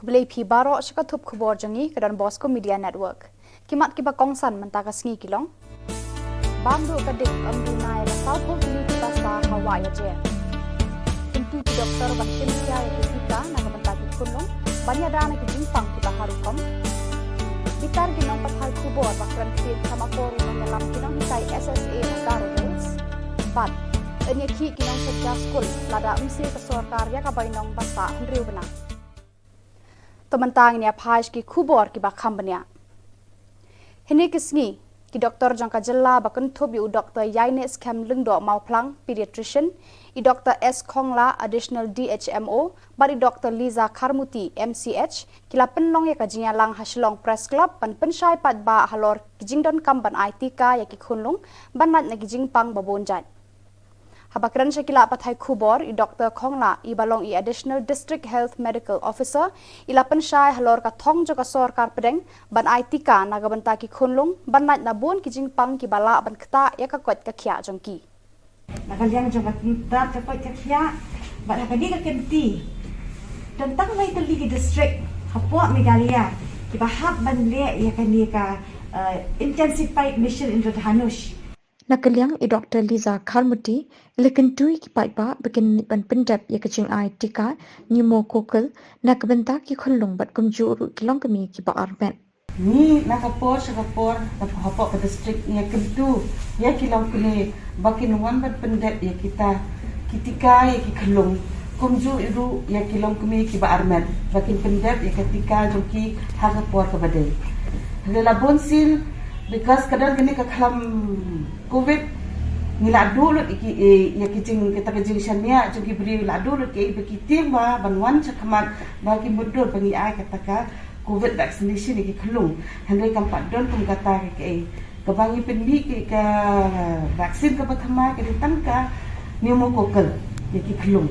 Kubelai pi baro syakatup khubor jangi kedan Bosco Media Network. Kimat kiba kongsan mentakas ngi kilong. Bamdu kadik amdunai rasau pun pilih basa Hawaii aja. Tentu doktor ban Jaintia kita nak mentaki kunung banyak dana ke jimpang kita harukom. Bitar ginong pathai khubor bakran fit sama koru menyelam ginong hitai SSA Meghalaya Health. But enya ki ginong kerja skul lada umsi ke sorkar ya kabainong basa hendriu benang. Tementang ni apaj ki khubor ki bakham benya. Hini kisngi ki doktor Khubor Na Ka Jylla bakun thobi u doktor Yaines Kem Lungdo Mauplang pediatrician, i doktor S Khongla additional DHMO, bari doktor Liza Karmuti MCH, kila penlong ya ka Shillong Shillong Press Club pan pensyai pat ba halor kijingdon kamban IT ka ya ki khunlung banat na kijing pang babonjat. Habakran syakila pathai khubor i Dr. Khongla i balong i Additional District Health Medical Officer ila pensyai halor ka thong jo ka sorkar pedeng ban IT ka nagabanta ki khunlung banat na bon ki jingpang ki bala ban kta ya ka kwat ka khya jongki nakaliang jo bat ka kwat ka khya ban ka di ka kenti tentang mai teli district hapo Meghalaya ki bahap ban le ya kan ni ka intensified mission into Hanush. Nakaliang i Dr. Liza Karmuti lekin tui ki paipa bikin ban pendap ya kecing ai tika pneumococcal nakabenta ki khunlung bat kumju ru kilong kami ki ba arben ni nakapor sakapor hapo ka district ya kentu ya kilong kuni bakin wan bat pendap ya kita kitika ya ki khulung kumju iru ya kilong kami ki ba arben bakin pendap ya ketika joki hakapor ka badai labon sil because kadang kini kekalam COVID nila dulu iki ya kijing kita kijing syania jogi beri la dulu ke bekitim ba banwan cakamat bagi mudur bagi ai kataka COVID vaccination iki kelung handai kampat don kum kata ke kebangi pendi ke vaksin ke pertama ke ditangka pneumococcal iki kelung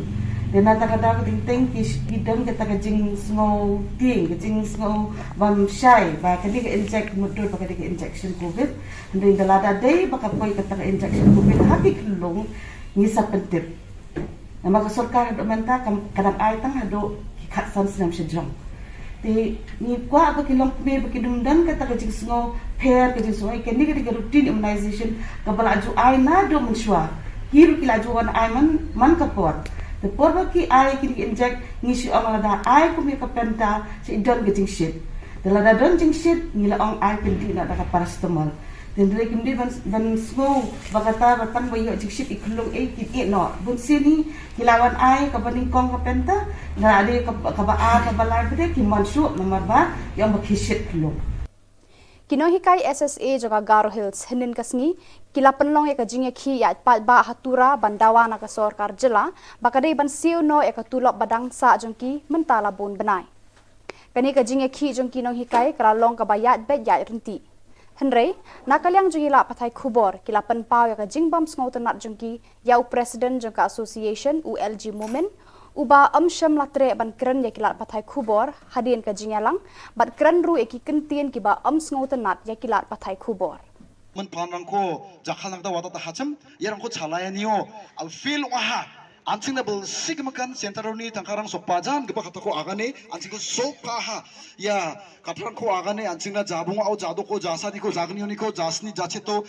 dan nata kata ke ting kidam kita kijing snow ting kijing snow bam syai ba kadi ke inject mudur ba kadi ke injection COVID handai dalada day ba kapoi kata ke injection COVID haki kelung ngisa pentip nama ka sarkar do menta kadang ai tang hado khat san sinam syndrome ti ni kwa ba kilong me ba kidumdan kata ke jing snow pair ke jing snow kadi ke routine immunization ka balaju ai na do menswa kiru kilaju wan ai man kapor the porba ki ai ki inject ngisi ong lada ai ku mi ka penta si don getting shit the lada don jing shit ngila ong ai pendi na da paracetamol then dre kimdi ban snow bagata batan boyo jing shit iklong ki no bun sini kilawan ai ka baning kong ka penta na ade ka ba a ka balai bede ki mansu nomor ba yang bakishit klong Kino hikai SSA juga Garo Hills henin kasngi kila penlong ya kajing ki ya pat ba hatura bandawa na ka sorkar Jylla bakadai ban siu no ya ka tulok badang sa jongki mentala bun benai kani kajing ki jongki no hikai kralong ka bayat bet ya renti henrei nakaliang jongila pathai khubor kila penpau ya kajing bam sngo tenat jongki ya president jongka association ULG movement uba amsham latre ban kren ya kilat pathai khubor hadin ka jingalang bat kren ru eki kentien ki ba amsngo tenat ya kilat pathai khubor man panrang ko jakhanak da wata ta hacham yarang ko chalaya niyo al feel waha anting na bel sigmakan sentaroni tangkarang sopajan giba kata ko agane anting ko sopa ha ya katrang ko agane anting na jabung au jado ko jasadi ko jagni oni ko jasni jacheto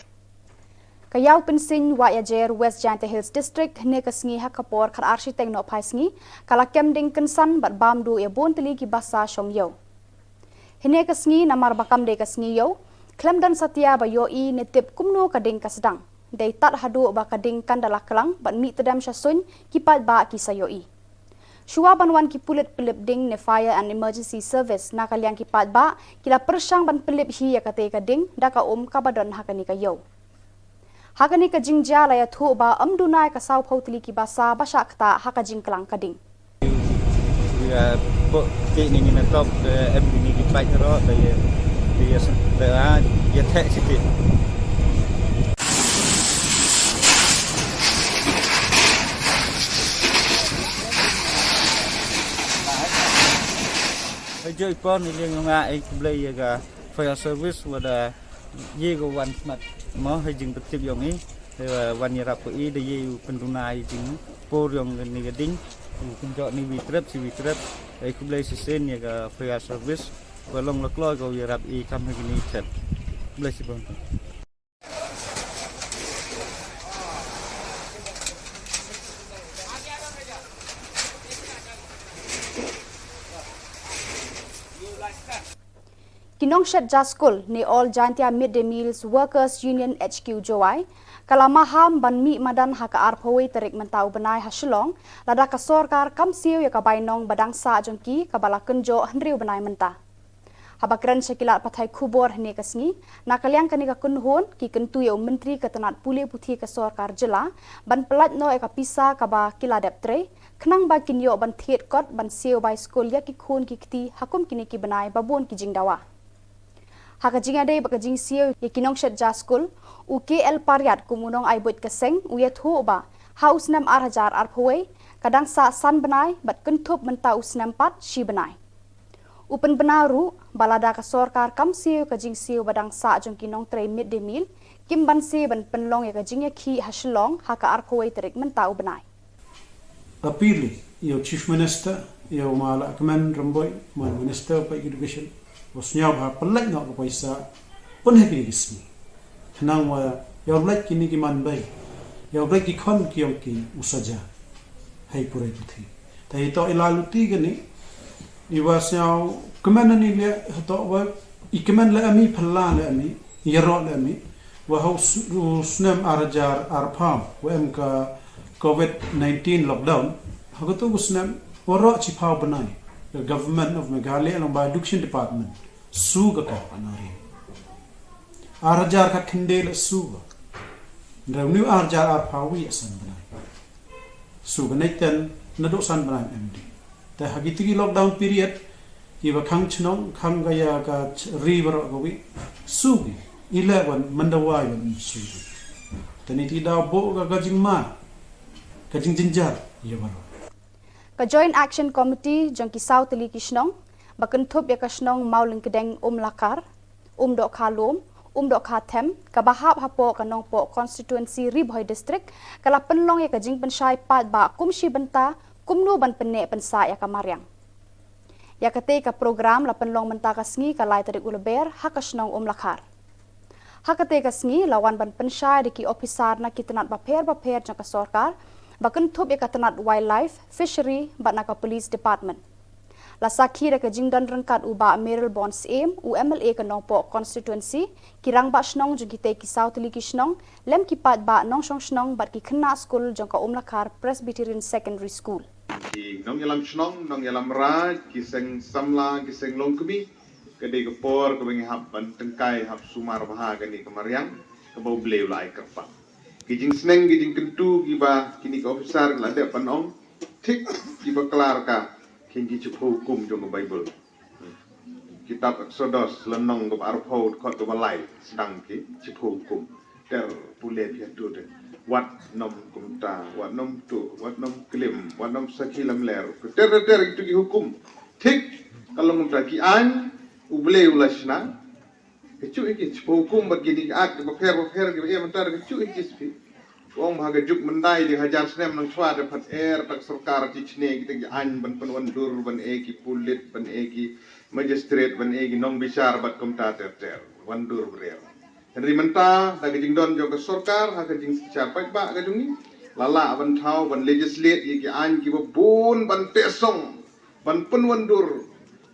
Kayau pensin wa yajer West Jaintia Hills District ne kasngi hakapor khar architect no phaisngi kala kemding kensan bat bamdu ya bon teli ki basa shomyo hine kasngi namar bakam de kasngi yo klemdan satya ba yo I netip kumno kading kasdang dei tat hadu ba kading kandala kelang bat mi tedam shasun kipat ba ki sayo I Shua banwan ki pulit pelip ding ne fire and emergency service nakaliang kipat ba kila persyang ban pelip hi ya kate kading daka kabadon hakani kayo Hakani ka jingja la ya thu ba amdunai ka sau phautli ki basa basha kta haka jing klang kading ya po ti ni na top em ni ki pai ro da ya da ya the sikit Joi pon ni leng nga ai blai ga fire service wada ye go wan mat mo hai jing betip yong I wan yara po I de ye pendunai jing por yong ni gading kunjok ni witrep si witrep ai kublai sisen ya ga fire service walong lakloi ko yarap I kam gini chat kublai sibon Kinong shet jaskul ni all Jaintia Midday Meals Workers Union HQ Jowai kalama ham ban mi madan haka arphoi terik mentau benai ha Shillong lada ka sorkar kam siu ya ka bainong badang sa jongki ka bala kenjo hendriu benai menta habakran sekilat pathai Khubor ni kasngi nakaliang kani ka kunhon ki kentu ya menteri ketenat puli puthi ka sorkar jela ban pelat no ka pisa ka ba kila deptre khnang ba kinyo ban thiet kot ban siu bai skol ya ki khun ki kti hakum kini ki benai babon ki jingdawa Hakajing ade bakajing siyo yakinong shet jaskul UKL pariat kumunong aibut keseng uyat hu ba haus nam arhajar arphoi kadang sa san benai bat kentup menta usnam pat shi benai upen benaru balada ka sorkar kam siyo kajing siyo badang sa jong kinong tre midday meal kim ban si ban penlong ya kajing ya ki ha Shillong haka arphoi terik menta u benai Apili yo chief minister yo mala kemen Ri-Bhoi minister of education Bosnya bah pelak nak paisa pun happy gismi. Nang wa ya black kini ki man bai. Ya black ki khon ki usaja. Hai pure puthi. Ta ito ilaluti gani iwasnya kemana ni le to wa ikeman la ami phalla la ami yaro la ami wa haus snam arjar arpham wa em ka COVID-19 lockdown hagoto usnam waro chi phau banai the government of Meghalaya along by education department suga ka anari arjar ka kindel suga revenue arjar arpawi asan banai suga naitan nado san banai md ta hagiti lockdown period iwa khang chnong khang gaya ka river gowi sugi 11 mandawai ban sugi tani ti da bo ga jingma ka jinjar yawaro Ka Joint Action Committee jong ki South Tili Kishnong bakentup ya kashnong mauling kedeng lakar dok khalom dok khathem ka bahap hapo kanong po constituency Ri-Bhoi District kala penlong ya kajing pensai pat ba kumshi benta kumnu ban penne pensa ya kamariang ya kate ka program la penlong menta kasngi kalai tarik uleber hakashnong lakar hakate kasngi lawan ban pensai diki officer na kitanat baper jong ka sorkar bakentup ya katanat wildlife fishery batnaka police department la sakhi ra ka jingdan rangkat uba Meril Bonds aim UMLA kanong po constituency kirang ba snong jugite ki South Tili Kishnong lem ki pat ba nong shong snong bat ki khna school jong ka lakar Presbyterian Secondary School ki nong yalam snong nong yalam ra ki seng samla ki seng longkumi kade ko por ko bengi hab ban tengkai hab sumar baha gani kamariang ka bau bleu lai kerpa kijing sneng kijing kentu giba kini ka officer la de panong tik giba kelar ka kingi chup hukum jong Bible kitab Exodus lenong ko arpho khot ko balai sedang ki chup hukum ter pule pia tu de wat nom kumta wat nom tu wat nom klim wat nom sakilam ler ter itu ki hukum tik kalau kumta ki an uble ulasna kecu iki hukum begini ak befer gitu ya mentar kecu iki spi wong haga juk mendai di hajar snem nang chwa de phat air tak sarkar ci chne kita gi an ban pan dur ban eki pulit ban eki magistrate ban eki nong bichar bat kumta ter wan dur ber henry menta haga jing don jo ka sarkar haga jing char pai ba ga dung ni lala ban thau ban legislate gi an ki bun ban tesong ban pan wan dur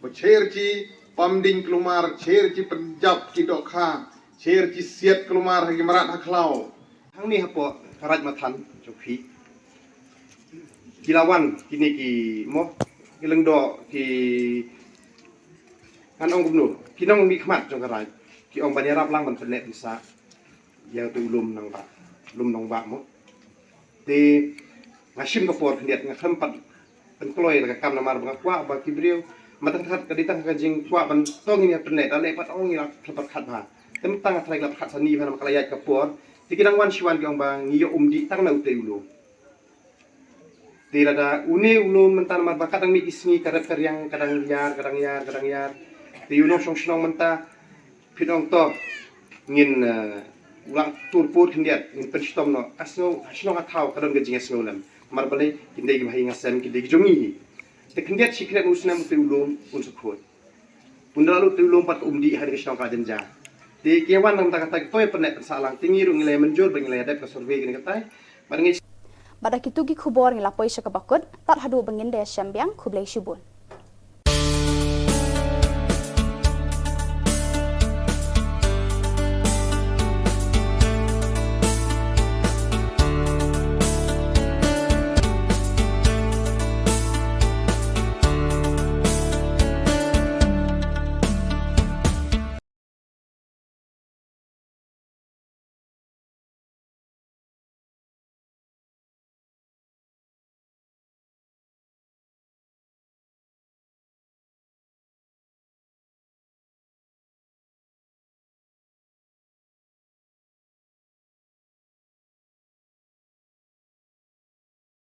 ba cher ci pamding kelumar cher ci penjab ci dokha cher ci siat kelumar hagi marat haklau hang ni hapo karaj mathan chokhi kilawan kini ki mo kileng do ki kan ong gumnu kinong mi khmat jong karaj ki ong bani rap lang ban penlet bisa yang tu lum nang ba mo te ngashim ka por khiat nga khampat penkloi ka kam namar ba kwa ba kibriu matang khat ka ditang ka jing kwa ban tong ni penlet ale pat ong ni khapat khat ba tem tang atlai la khat sani ba makalaya ka por tikidang wan shiwan gyong bang ngiyo umdi tang na ute ulo tira da une ulo mentan mar bakat ang mi isngi karakter yang kadang yar ti uno song snong menta pinong to ngin ulang turput hindiat ngin penstom no asno snong atau kadang gajing asnolam mar balai kindai gi bhai ngasan kindai gi jongi Tekniat sikret usnam tulung unsukut. Pundalu tulung pat umdi hari Shillong ka Jaintia. Di kewan nam kata toy penek salang tinggi ru ngilai menjul bengilai adap ka survey gini katai. Badangi Pada kitugi khubor ngila poisa kabakut tat hadu benginde syambiang khublai syubun.